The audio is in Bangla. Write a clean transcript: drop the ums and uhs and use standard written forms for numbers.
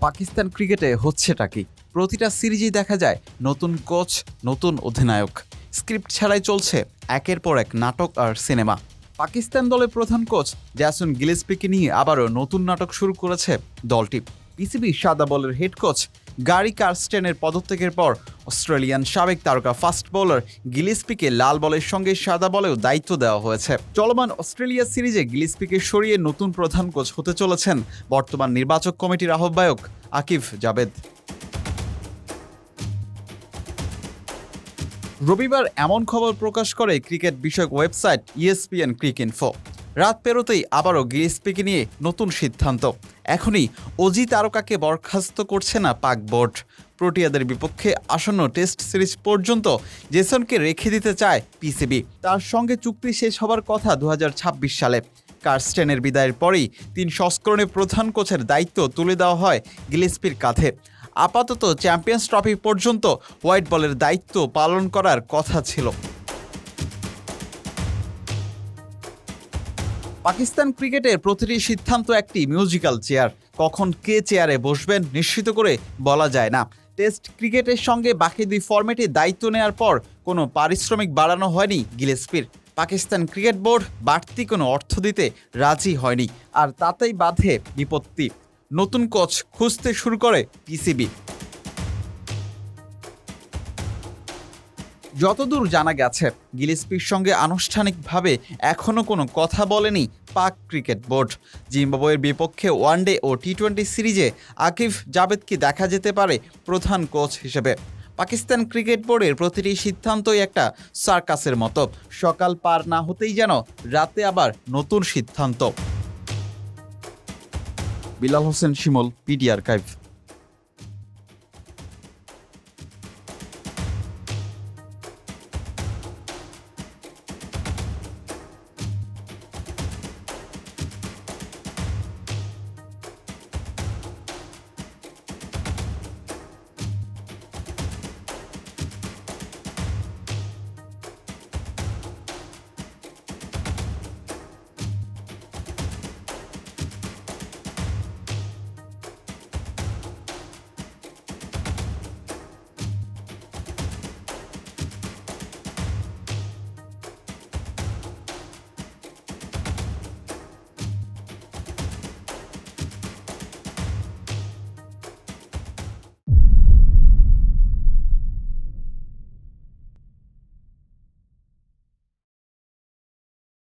পাকিস্তান ক্রিকেটে হচ্ছেটা কি? প্রতিটা সিরিজেই দেখা যায় নতুন কোচ, নতুন অধিনায়ক। স্ক্রিপ্ট ছাড়াই চলছে একের পর এক নাটক আর সিনেমা। পাকিস্তান দলের প্রধান কোচ জ্যাসন গিলেস্পিকে নিয়ে আবারও নতুন নাটক শুরু করেছে দলটি। পিসিবি সাদা বলের হেড কোচ গারি কারস্টেনের পদত্যাগের পর অস্ট্রেলিয়ান সাবেক তারকা ফাস্ট বোলার গিলেস্পিকে লাল বলের সঙ্গে সাদা বলেও দায়িত্ব দেওয়া হয়েছে। চলমান অস্ট্রেলিয়া সিরিজে গিলেস্পিকে সরিয়ে নতুন প্রধান কোচ হতে চলেছেন বর্তমান নির্বাচক কমিটির আহ্বায়ক আকিব জাভেদ। রবিবার এমন খবর প্রকাশ করে ক্রিকেট বিষয়ক ওয়েবসাইট ESPN ক্রিকইনফো। রাত পেরোতেই আবারও গিলেস্পিকে নিয়ে নতুন সিদ্ধান্ত। এখনই অজি তারকাকে বরখাস্ত করছে না পাক বোর্ড। প্রোটিয়াদের বিপক্ষে আসন্ন টেস্ট সিরিজ পর্যন্ত জেসনকে রেখে দিতে চায় পিসিবি। তার সঙ্গে চুক্তি শেষ হবার কথা 2026 সালে। কারস্টেনের বিদায়ের পরেই 3 সংস্করণে প্রধান কোচের দায়িত্ব তুলে দেওয়া হয় গিলেস্পির কাঁধে। আপাতত চ্যাম্পিয়ন্স ট্রফি পর্যন্ত হোয়াইট বলের দায়িত্ব পালন করার কথা ছিল। পাকিস্তান ক্রিকেটের প্রতিটি সিদ্ধান্ত একটি মিউজিক্যাল চেয়ার। কখন কে চেয়ারে বসবেন নিশ্চিত করে বলা যায় না। টেস্ট ক্রিকেটের সঙ্গে বাকি 2 ফরম্যাটে দায়িত্ব নেওয়ার পর কোনো পারিশ্রমিক বাড়ানো হয়নি গিলেস্পির। পাকিস্তান ক্রিকেট বোর্ড বাড়তি কোনো অর্থ দিতে রাজি হয়নি, আর তাতেই বাধে বিপত্তি। নতুন কোচ খুঁজতে শুরু করে পিসিবি। যতদূর জানা গেছে, গিলেস্পির সঙ্গে আনুষ্ঠানিকভাবে এখনও কোনো কথা বলেনি পাক ক্রিকেট বোর্ড। জিম্বাবুয়ের বিপক্ষে ওয়ানডে ও টি-20 সিরিজে আকিব জাভেদকে দেখা যেতে পারে প্রধান কোচ হিসেবে। পাকিস্তান ক্রিকেট বোর্ডের প্রতিটি সিদ্ধান্তই একটা সার্কাসের মতো। সকাল পার না হতেই যেন রাতে আবার নতুন সিদ্ধান্ত। বিলাল হোসেন শিমুল, পিটি আর্কাইভ।